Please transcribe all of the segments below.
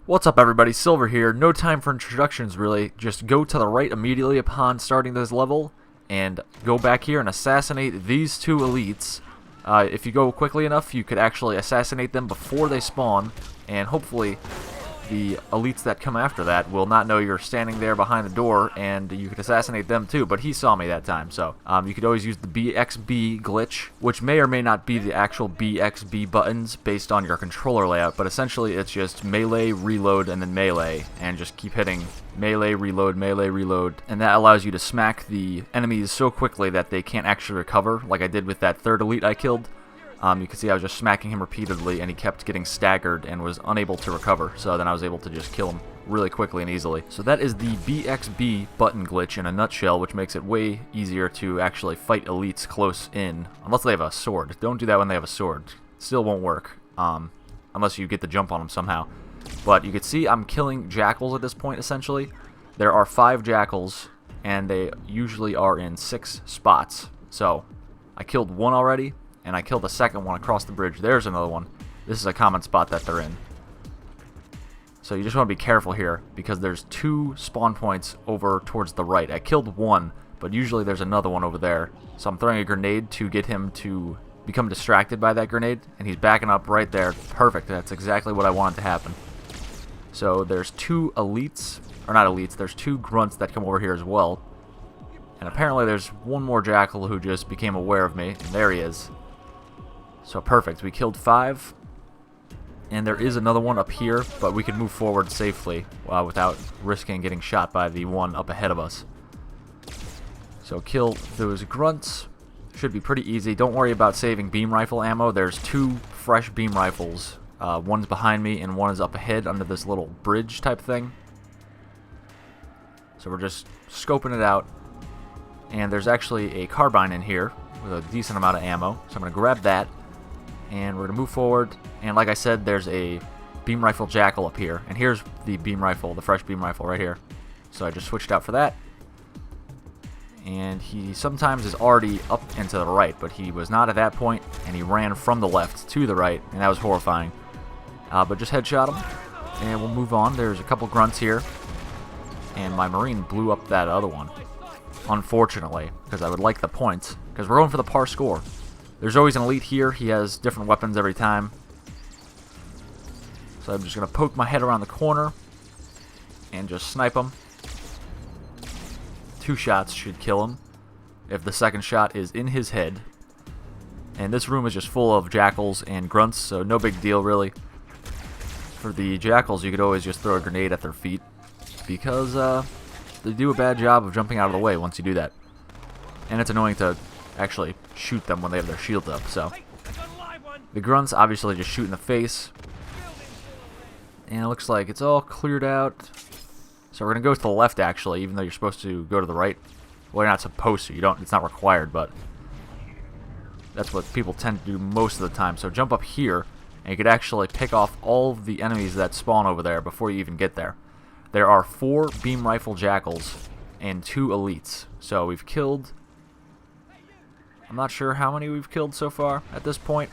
What's up everybody, Silver here. No time for introductions really, just go to the right immediately upon starting this level and go back here and assassinate these two elites. If you go quickly enough, you could actually assassinate them before they spawn, and hopefully the elites that come after that will not know you're standing there behind the door, and you could assassinate them too, but he saw me that time. So you could always use the BXB glitch, which may or may not be the actual BXB buttons based on your controller layout, but essentially it's just melee, reload, and then melee, and just keep hitting melee, reload, and that allows you to smack the enemies so quickly that they can't actually recover, like I did with that third elite I killed. You can see I was just smacking him repeatedly, and he kept getting staggered and was unable to recover, so then I was able to just kill him really quickly and easily. So that is the BXB button glitch in a nutshell, which makes it way easier to actually fight elites close in, unless they have a sword. Don't do that when they have a sword. Still won't work, unless you get the jump on them somehow. But you can see I'm killing jackals at this point, essentially. There are 5 jackals, and they usually are in 6 spots. So I killed one already, and I killed the second one across the bridge. There's another one. This is a common spot that they're in. So you just want to be careful here, because there's 2 spawn points over towards the right. I killed one, but usually there's another one over there. So I'm throwing a grenade to get him to become distracted by that grenade, and he's backing up right there. Perfect. That's exactly what I wanted to happen. So there's 2 elites, or not elites, there's 2 grunts that come over here as well. And apparently there's one more jackal who just became aware of me, and there he is. So perfect, we killed 5, and there is another one up here, but we can move forward safely without risking getting shot by the one up ahead of us. So kill those grunts, should be pretty easy. Don't worry about saving beam rifle ammo. There's 2 fresh beam rifles, one's behind me and one is up ahead under this little bridge type thing. So we're just scoping it out, and there's actually a carbine in here with a decent amount of ammo, so I'm going to grab that. And we're going to move forward, and like I said, there's a beam rifle jackal up here, and here's the beam rifle, the fresh beam rifle right here. So I just switched out for that, and he sometimes is already up and to the right, but he was not at that point, and he ran from the left to the right, and that was horrifying. But just headshot him, and we'll move on. There's a couple grunts here, and my marine blew up that other one, unfortunately, because I would like the points, because we're going for the par score. There's always an elite here. He has different weapons every time. So I'm just going to poke my head around the corner and just snipe him. 2 shots should kill him if the second shot is in his head. And this room is just full of jackals and grunts, so no big deal really. For the jackals, you could always just throw a grenade at their feet, because they do a bad job of jumping out of the way once you do that. And it's annoying to actually shoot them when they have their shields up. So the grunts obviously just shoot in the face, and it looks like it's all cleared out. So we're gonna go to the left, actually, even though you're supposed to go to the right. Well, you're not supposed to. You don't. It's not required, but that's what people tend to do most of the time. So jump up here, and you could actually pick off all of the enemies that spawn over there before you even get there. There are 4 beam rifle jackals and 2 elites. So we've killed, I'm not sure how many we've killed so far at this point.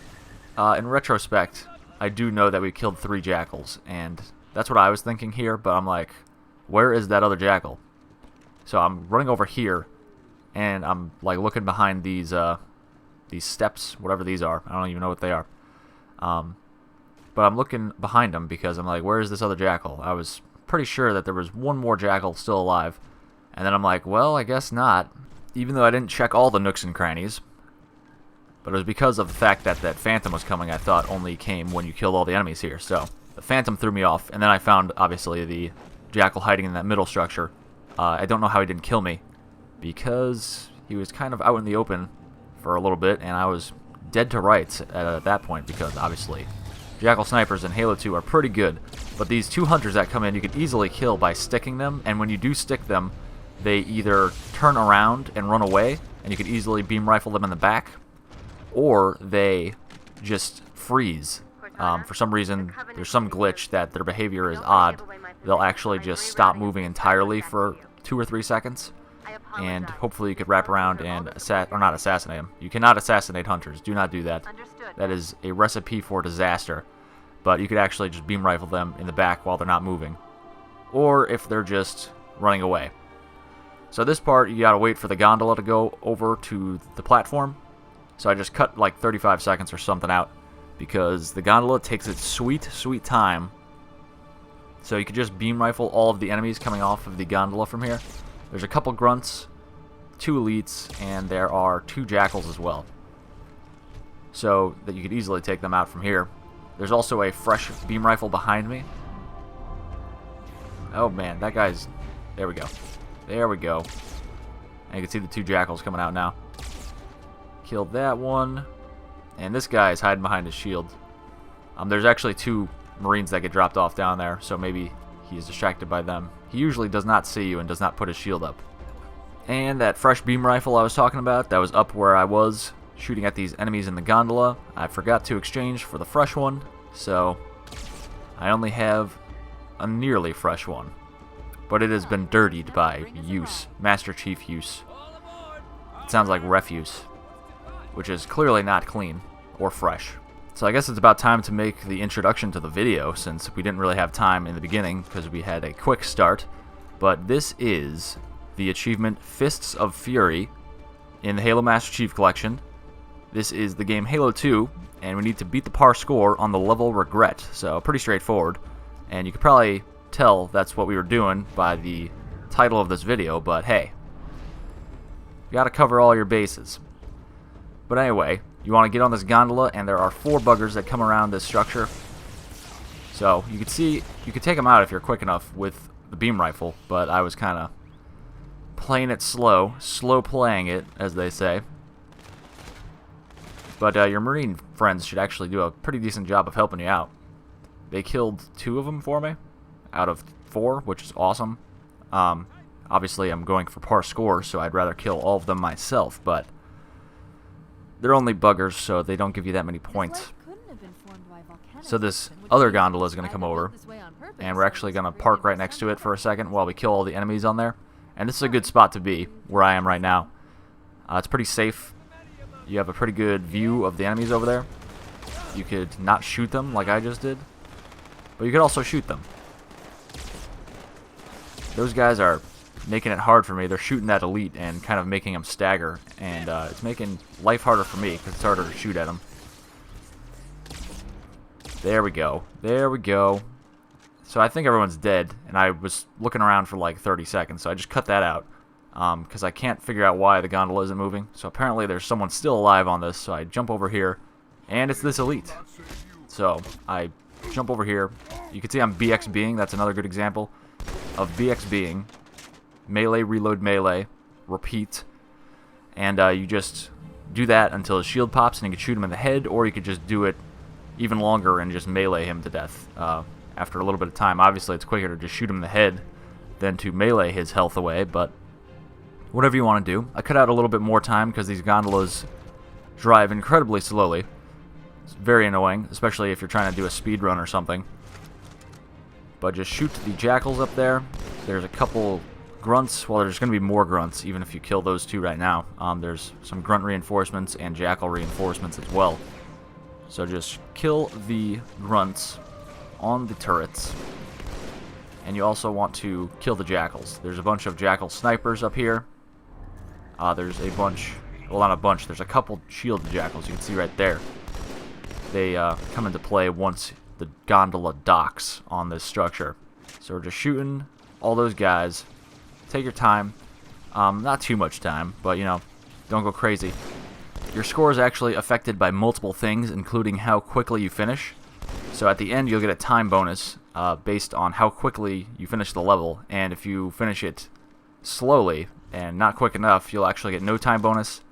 In retrospect, I do know that we killed 3 jackals, and that's what I was thinking here, but I'm like, where is that other jackal? So I'm running over here, and I'm like looking behind these steps, whatever these are. I don't even know what they are. But I'm looking behind them because I'm like, where is this other jackal? I was pretty sure that there was one more jackal still alive, and then I'm like, well, I guess not, even though I didn't check all the nooks and crannies. But it was because of the fact that that phantom was coming. I thought only came when you killed all the enemies here. So the phantom threw me off, and then I found, obviously, the jackal hiding in that middle structure. I don't know how he didn't kill me, because he was kind of out in the open for a little bit, and I was dead to rights at that point, because obviously jackal snipers in Halo 2 are pretty good. But these 2 hunters that come in, you can easily kill by sticking them, and when you do stick them, they either turn around and run away, and you can easily beam rifle them in the back, or they just freeze. For some reason, there's some glitch that their behavior is odd. They'll actually just stop moving entirely for 2 or 3 seconds, and hopefully you could wrap around and not assassinate them. You cannot assassinate hunters. Do not do that. That is a recipe for disaster. but you could actually just beam rifle them in the back while they're not moving, or if they're just running away. So this part, you gotta wait for the gondola to go over to the platform. So I just cut like 35 seconds or something out, because the gondola takes its sweet, sweet time. So you could just beam rifle all of the enemies coming off of the gondola from here. There's a couple grunts, 2 elites, and there are 2 jackals as well. So that you could easily take them out from here. There's also a fresh beam rifle behind me. Oh man, that guy's... There we go. There we go. And you can see the 2 jackals coming out now. Killed that one. And this guy is hiding behind his shield. There's actually 2 Marines that get dropped off down there, so maybe he is distracted by them. He usually does not see you and does not put his shield up. And that fresh beam rifle I was talking about, that was up where I was shooting at these enemies in the gondola. I forgot to exchange for the fresh one, so I only have a nearly fresh one. But it has been dirtied by use, Master Chief use. It sounds like refuse, which is clearly not clean or fresh. So I guess it's about time to make the introduction to the video, since we didn't really have time in the beginning because we had a quick start. But this is the achievement Fists of Fury in the Halo Master Chief Collection. This is the game Halo 2, and we need to beat the par score on the level Regret, so pretty straightforward. And you could probably tell that's what we were doing by the title of this video, but hey, you gotta cover all your bases. But anyway, you want to get on this gondola, and there are 4 buggers that come around this structure. So you can see, you could take them out if you're quick enough with the beam rifle, but I was kind of playing it slow playing it, as they say. But your Marine friends should actually do a pretty decent job of helping you out. They killed 2 of them for me out of 4, which is awesome. Obviously, I'm going for par score, so I'd rather kill all of them myself, but they're only buggers, so they don't give you that many points. So this other gondola is going to come over, and we're actually going to park right next to it for a second while we kill all the enemies on there. And this is a good spot to be, where I am right now. It's pretty safe. You have a pretty good view of the enemies over there. You could not shoot them like I just did, but you could also shoot them. Those guys are making it hard for me. They're shooting that elite and kind of making them stagger, and it's making life harder for me because it's harder to shoot at them. There we go. There we go. So I think everyone's dead, and I was looking around for like 30 seconds, so I just cut that out because I can't figure out why the gondola isn't moving. So apparently there's someone still alive on this, so I jump over here, and it's this elite. So I jump over here. You can see I'm BXBing. That's another good example of BXBing. Melee, reload, melee, repeat, and you just do that until his shield pops and you can shoot him in the head, or you could just do it even longer and just melee him to death after a little bit of time. Obviously it's quicker to just shoot him in the head than to melee his health away, but whatever you want to do. I cut out a little bit more time because these gondolas drive incredibly slowly. It's very annoying, especially if you're trying to do a speed run or something. But just shoot the jackals up there. There's a couple grunts. Well, there's going to be more grunts even if you kill those 2 right now. There's some grunt reinforcements and jackal reinforcements as well. So just kill the grunts on the turrets. And you also want to kill the jackals. There's a bunch of jackal snipers up here. There's a bunch, well, not a bunch, there's a couple shielded jackals you can see right there. They come into play once the gondola docks on this structure. So we're just shooting all those guys. Take your time. Not too much time, but, you know, don't go crazy. Your score is actually affected by multiple things, including how quickly you finish. So at the end, you'll get a time bonus based on how quickly you finish the level. And if you finish it slowly and not quick enough, you'll actually get no time bonus.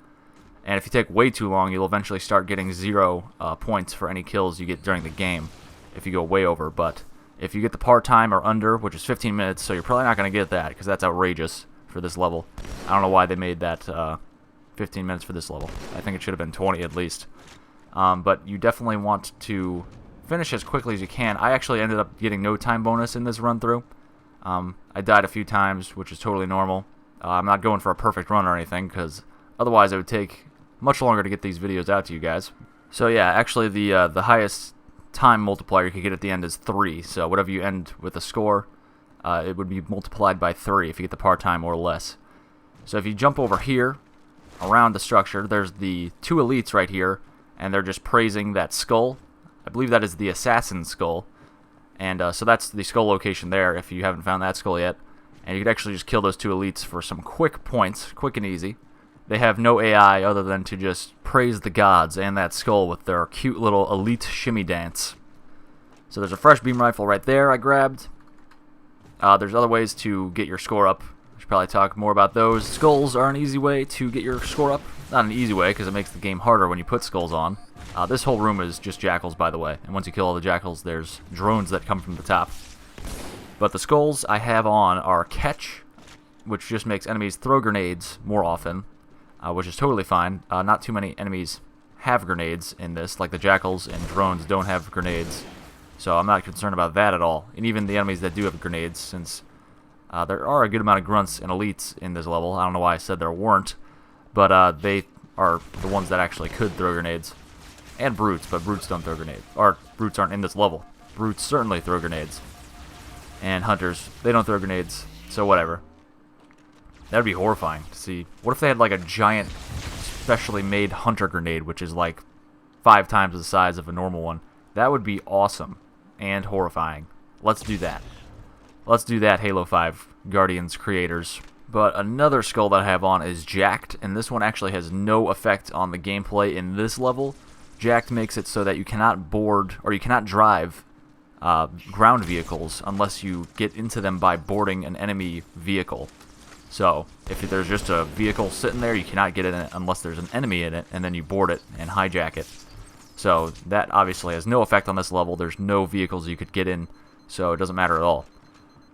And if you take way too long, you'll eventually start getting 0 points for any kills you get during the game if you go way over. But if you get the par time or under, which is 15 minutes, so you're probably not going to get that because that's outrageous for this level. I don't know why they made that 15 minutes for this level. I think it should have been 20 at least. But you definitely want to finish as quickly as you can. I actually ended up getting no time bonus in this run through. I died a few times, which is totally normal. I'm not going for a perfect run or anything because otherwise it would take much longer to get these videos out to you guys. So yeah, actually the highest time multiplier you could get at the end is 3. So whatever you end with a score, it would be multiplied by 3 if you get the par time or less. So if you jump over here, around the structure, there's the 2 elites right here, and they're just praising that skull. I believe that is the assassin skull. And so that's the skull location there if you haven't found that skull yet. And you could actually just kill those 2 elites for some quick points, quick and easy. They have no AI other than to just praise the gods and that skull with their cute little elite shimmy dance. So there's a fresh beam rifle right there I grabbed. There's other ways to get your score up. I should probably talk more about those. Skulls are an easy way to get your score up. Not an easy way because it makes the game harder when you put skulls on. This whole room is just jackals, by the way. And once you kill all the jackals, there's drones that come from the top. But the skulls I have on are catch, which just makes enemies throw grenades more often, which is totally fine. Not too many enemies have grenades in this, like the jackals and drones don't have grenades. So I'm not concerned about that at all. And even the enemies that do have grenades, since there are a good amount of grunts and elites in this level. I don't know why I said there weren't, but they are the ones that actually could throw grenades. And brutes, but brutes don't throw grenades. Or brutes aren't in this level. Brutes certainly throw grenades. And hunters, they don't throw grenades, so whatever. That'd be horrifying to see. What if they had like a giant, specially made hunter grenade, which is like 5 times the size of a normal one? That would be awesome and horrifying. Let's do that. Let's do that, Halo 5 Guardians creators. But another skull that I have on is Jacked, and this one actually has no effect on the gameplay in this level. Jacked makes it so that you cannot board, or you cannot drive ground vehicles unless you get into them by boarding an enemy vehicle. So, if there's just a vehicle sitting there, you cannot get in it unless there's an enemy in it, and then you board it and hijack it. So, that obviously has no effect on this level. There's no vehicles you could get in, so it doesn't matter at all.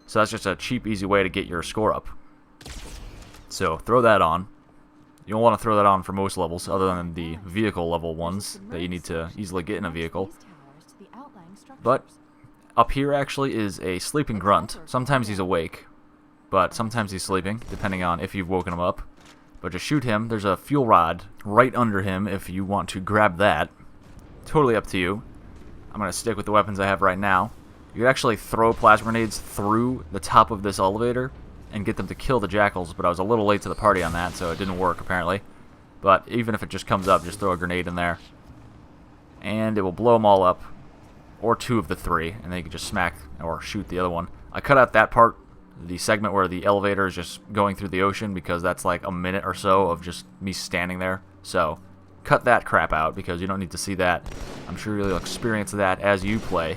So that's just a cheap, easy way to get your score up. So, throw that on. You don't want to throw that on for most levels, other than the vehicle level ones that you need to easily get in a vehicle. But up here actually is a sleeping grunt. Sometimes he's awake, but sometimes he's sleeping, depending on if you've woken him up. But just shoot him. There's a fuel rod right under him if you want to grab that. Totally up to you. I'm going to stick with the weapons I have right now. You could actually throw plasma grenades through the top of this elevator and get them to kill the jackals, but I was a little late to the party on that, so it didn't work apparently. But even if it just comes up, just throw a grenade in there, and it will blow them all up, or 2 of the 3, and then you can just smack or shoot the other one. I cut out that part, the segment where the elevator is just going through the ocean, because that's like a minute or so of just me standing there. So cut that crap out because you don't need to see that. I'm sure you'll experience that as you play.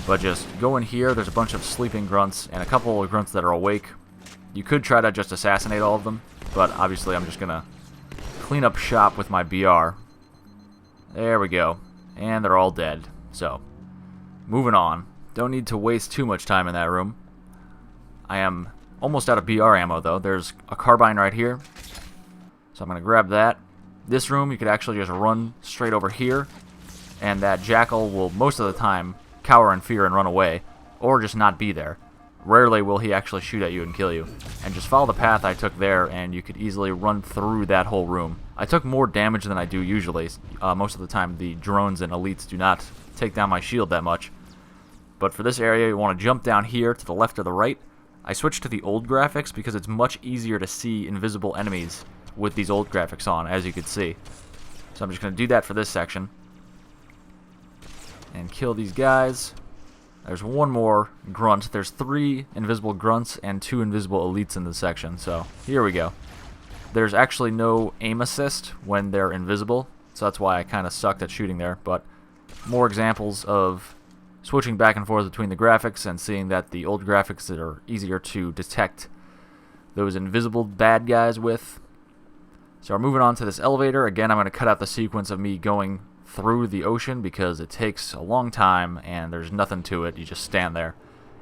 But just go in here, there's a bunch of sleeping grunts and a couple of grunts that are awake. You could try to just assassinate all of them, but obviously I'm just going to clean up shop with my BR. There we go. And they're all dead. So, moving on. Don't need to waste too much time in that room. I am almost out of BR ammo though. There's a carbine right here. So I'm going to grab that. This room, you could actually just run straight over here, and that jackal will most of the time cower in fear and run away, or just not be there. Rarely will he actually shoot at you and kill you. And just follow the path I took there, and you could easily run through that whole room. I took more damage than I do usually. Most of the time the drones and elites do not take down my shield that much. But for this area, you want to jump down here to the left or the right. I switched to the old graphics because it's much easier to see invisible enemies with these old graphics on, as you can see. So I'm just going to do that for this section. And kill these guys. There's one more grunt. There's 3 invisible grunts and 2 invisible elites in this section. So here we go. There's actually no aim assist when they're invisible, so that's why I kind of sucked at shooting there. But more examples of switching back and forth between the graphics and seeing that the old graphics are easier to detect those invisible bad guys with. So we're moving on to this elevator. Again, I'm going to cut out the sequence of me going through the ocean because it takes a long time and there's nothing to it. You just stand there.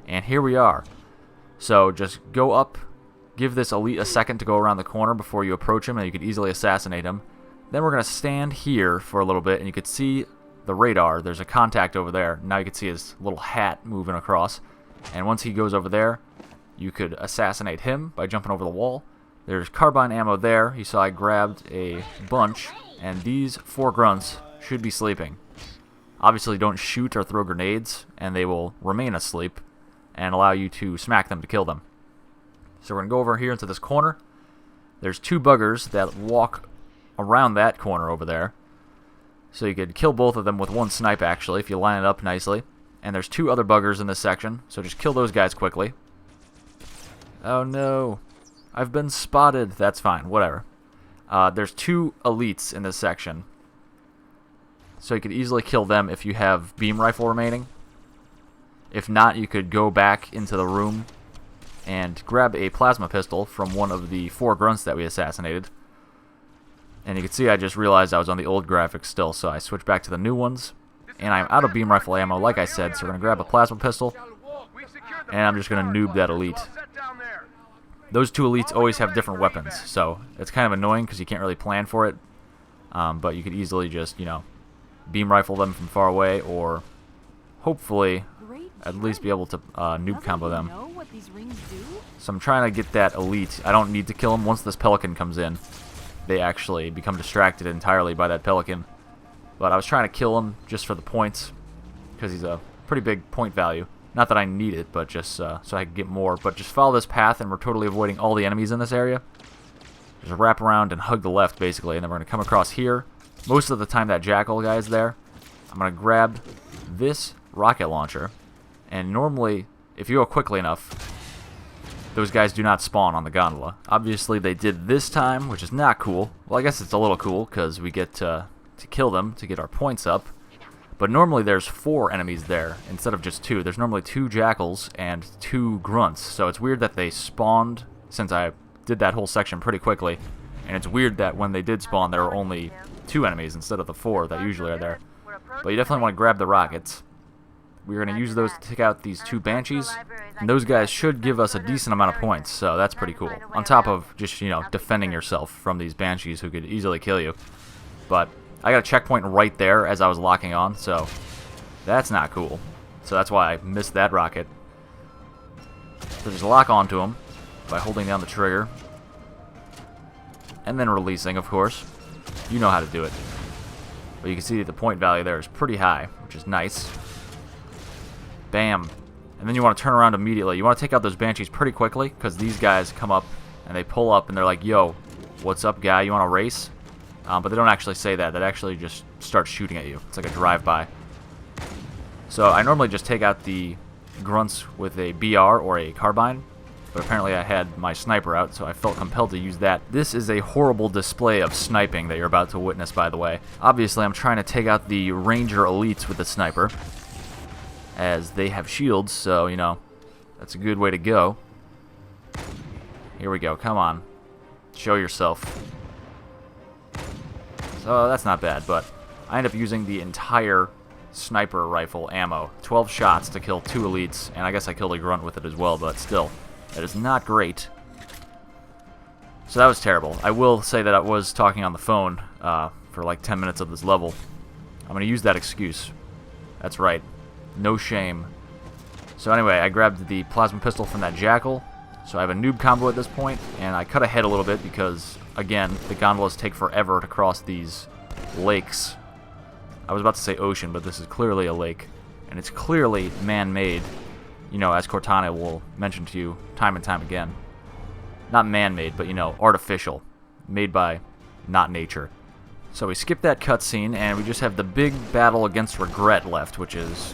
And here we are. So just go up, give this elite a second to go around the corner before you approach him, and you could easily assassinate him. Then we're going to stand here for a little bit, and you could see the radar. There's a contact over there. Now you can see his little hat moving across. And once he goes over there, you could assassinate him by jumping over the wall. There's carbine ammo there. You saw I grabbed a bunch, and these 4 grunts should be sleeping. Obviously, don't shoot or throw grenades, and they will remain asleep and allow you to smack them to kill them. So we're going to go over here into this corner. There's 2 buggers that walk around that corner over there. So you could kill both of them with 1 snipe, actually, if you line it up nicely. And there's 2 other buggers in this section, so just kill those guys quickly. Oh no, I've been spotted. That's fine, whatever. There's 2 elites in this section, so you could easily kill them if you have beam rifle remaining. If not, you could go back into the room and grab a plasma pistol from one of the 4 grunts that we assassinated. And you can see I just realized I was on the old graphics still, so I switched back to the new ones. And I'm out of beam rifle ammo, like I said, so we're going to grab a plasma pistol, and I'm just going to noob that elite. Those 2 elites always have different weapons, so it's kind of annoying because you can't really plan for it. But you could easily just, you know, beam rifle them from far away, or hopefully at least be able to noob combo them. So I'm trying to get that elite. I don't need to kill him. Once this pelican comes in, they actually become distracted entirely by that pelican. But I was trying to kill him just for the points, because he's a pretty big point value. Not that I need it, but just so I can get more. But just follow this path, and we're totally avoiding all the enemies in this area. Just wrap around and hug the left, basically, and then we're going to come across here. Most of the time that jackal guy's there. I'm going to grab this rocket launcher, and normally, if you go quickly enough, those guys do not spawn on the gondola. Obviously, they did this time, which is not cool. Well, I guess it's a little cool, because we get to kill them to get our points up. But normally there's 4 enemies there instead of just 2. There's normally 2 jackals and 2 grunts. So it's weird that they spawned, since I did that whole section pretty quickly. And it's weird that when they did spawn, there were only 2 enemies instead of the 4 that usually are there. But you definitely want to grab the rockets. We're going to use those to take out these 2 banshees. And those guys should give us a decent amount of points, so that's pretty cool. On top of just, you know, defending yourself from these banshees who could easily kill you. But I got a checkpoint right there as I was locking on, so that's not cool. So that's why I missed that rocket. So just lock onto him by holding down the trigger. And then releasing, of course. You know how to do it. But you can see that the point value there is pretty high, which is nice. Bam. And then you want to turn around immediately. You want to take out those banshees pretty quickly, because these guys come up and they pull up and they're like, yo, what's up, guy? You want to race? But they don't actually say that. They actually just start shooting at you. It's like a drive-by. So I normally just take out the grunts with a BR or a carbine, but apparently I had my sniper out, so I felt compelled to use that. This is a horrible display of sniping that you're about to witness, by the way. Obviously, I'm trying to take out the ranger elites with the sniper, as they have shields, so, you know, that's a good way to go. Here we go. Come on. Show yourself. So that's not bad, but I end up using the entire sniper rifle ammo. 12 shots to kill 2 elites, and I guess I killed a grunt with it as well, but still, that is not great. So that was terrible. I will say that I was talking on the phone for like 10 minutes of this level. I'm going to use that excuse. That's right. No shame. So anyway, I grabbed the plasma pistol from that jackal. So I have a noob combo at this point, and I cut ahead a little bit because, again, the gondolas take forever to cross these lakes. I was about to say ocean, but this is clearly a lake, and it's clearly man-made, you know, as Cortana will mention to you time and time again. Not man-made, but, you know, artificial, made by not nature. So we skip that cutscene, and we just have the big battle against regret left, which is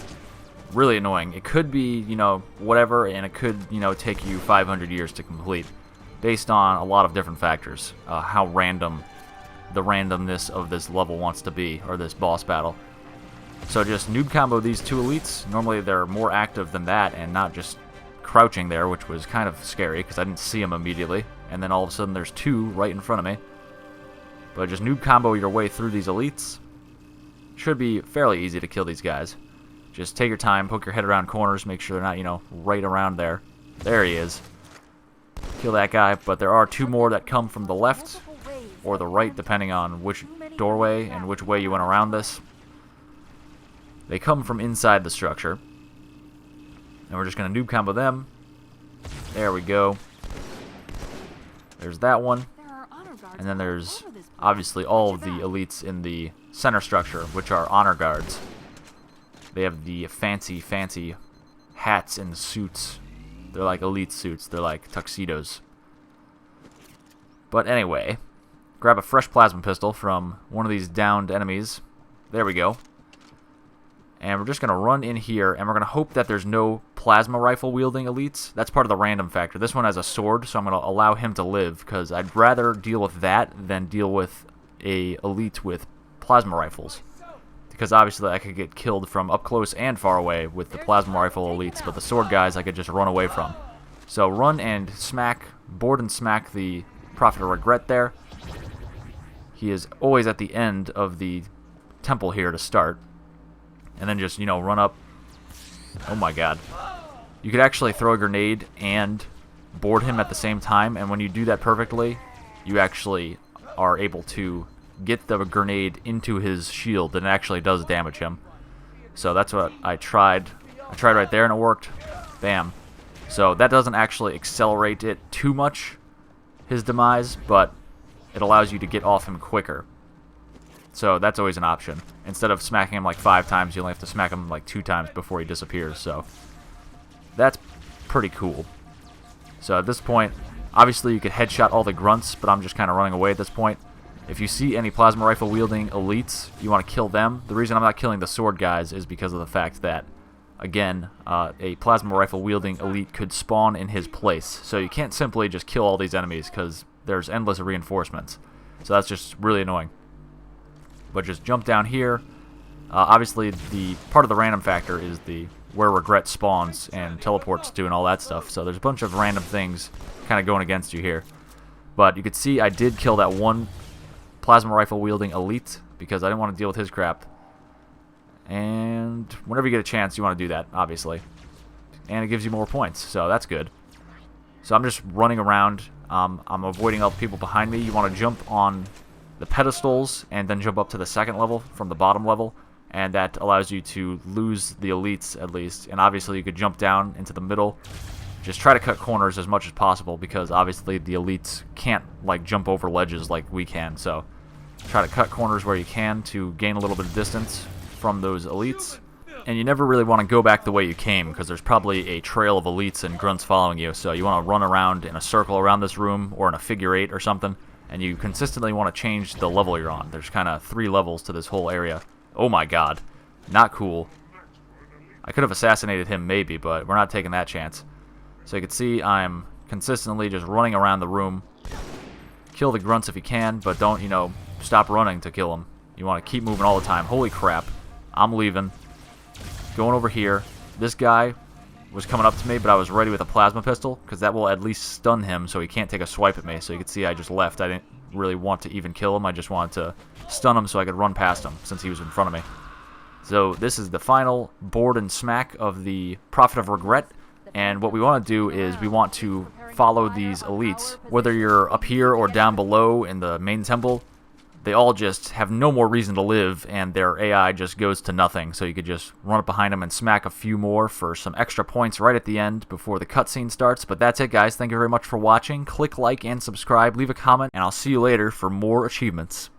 really annoying. It could be, you know, whatever, and it could, you know, take you 500 years to complete, based on a lot of different factors. How random the randomness of this level wants to be, or this boss battle. So just noob combo these 2 elites. Normally they're more active than that, and not just crouching there, which was kind of scary, because I didn't see them immediately, and then all of a sudden there's 2 right in front of me. But just noob combo your way through these elites. Should be fairly easy to kill these guys. Just take your time, poke your head around corners, make sure they're not, you know, right around there. There he is. Kill that guy, but there are 2 more that come from the left or the right, depending on which doorway and which way you went around this. They come from inside the structure. And we're just going to noob combo them. There we go. There's that one. And then there's obviously all of the elites in the center structure, which are honor guards. They have the fancy hats and suits. They're like elite suits. They're like tuxedos. But anyway, grab a fresh plasma pistol from one of these downed enemies. There we go. And we're just going to run in here, and we're going to hope that there's no plasma rifle wielding elites. That's part of the random factor. This one has a sword, so I'm going to allow him to live, because I'd rather deal with that than deal with a elite with plasma rifles. Because obviously I could get killed from up close and far away with the plasma rifle elites, but the sword guys I could just run away from. So run and smack, board and smack the Prophet of Regret there. He is always at the end of the temple here to start. And then just, you know, run up. Oh my god. You could actually throw a grenade and board him at the same time, and when you do that perfectly, you actually are able to get the grenade into his shield, and it actually does damage him. So that's what I tried. I tried right there, and it worked. Bam. So that doesn't actually accelerate it too much, his demise, but it allows you to get off him quicker. So that's always an option. Instead of smacking him like 5 times, you only have to smack him like 2 times before he disappears. So that's pretty cool. So at this point, obviously you could headshot all the grunts, but I'm just kind of running away at this point. If you see any plasma rifle wielding elites, you want to kill them. The reason I'm not killing the sword guys is because of the fact that, again, a plasma rifle wielding elite could spawn in his place. So you can't simply just kill all these enemies because there's endless reinforcements. So that's just really annoying. But just jump down here. Obviously, the part of the random factor is the where regret spawns and teleports to and all that stuff. So there's a bunch of random things kind of going against you here. But you could see I did kill that one plasma rifle wielding elite because I didn't want to deal with his crap. And whenever you get a chance, you want to do that, obviously. And it gives you more points, so that's good. So I'm just running around. I'm avoiding all the people behind me. You want to jump on the pedestals and then jump up to the second level from the bottom level, and that allows you to lose the elites at least. And obviously you could jump down into the middle. Just try to cut corners as much as possible because obviously the elites can't like jump over ledges like we can. So try to cut corners where you can to gain a little bit of distance from those elites. And you never really want to go back the way you came because there's probably a trail of elites and grunts following you. So you want to run around in a circle around this room or in a figure 8 or something. And you consistently want to change the level you're on. There's kind of 3 levels to this whole area. Oh my god. Not cool. I could have assassinated him maybe, but we're not taking that chance. So you can see I'm consistently just running around the room. Kill the grunts if you can, but don't, you know, stop running to kill them. You want to keep moving all the time. Holy crap. I'm leaving. Going over here. This guy was coming up to me, but I was ready with a plasma pistol, because that will at least stun him so he can't take a swipe at me. So you can see I just left. I didn't really want to even kill him. I just wanted to stun him so I could run past him, since he was in front of me. So this is the final board and smack of the Prophet of Regret, and what we want to do is we want to follow these elites. Whether you're up here or down below in the main temple, they all just have no more reason to live, and their AI just goes to nothing. So you could just run up behind them and smack a few more for some extra points right at the end before the cutscene starts. But that's it, guys. Thank you very much for watching. Click like and subscribe, leave a comment, and I'll see you later for more achievements.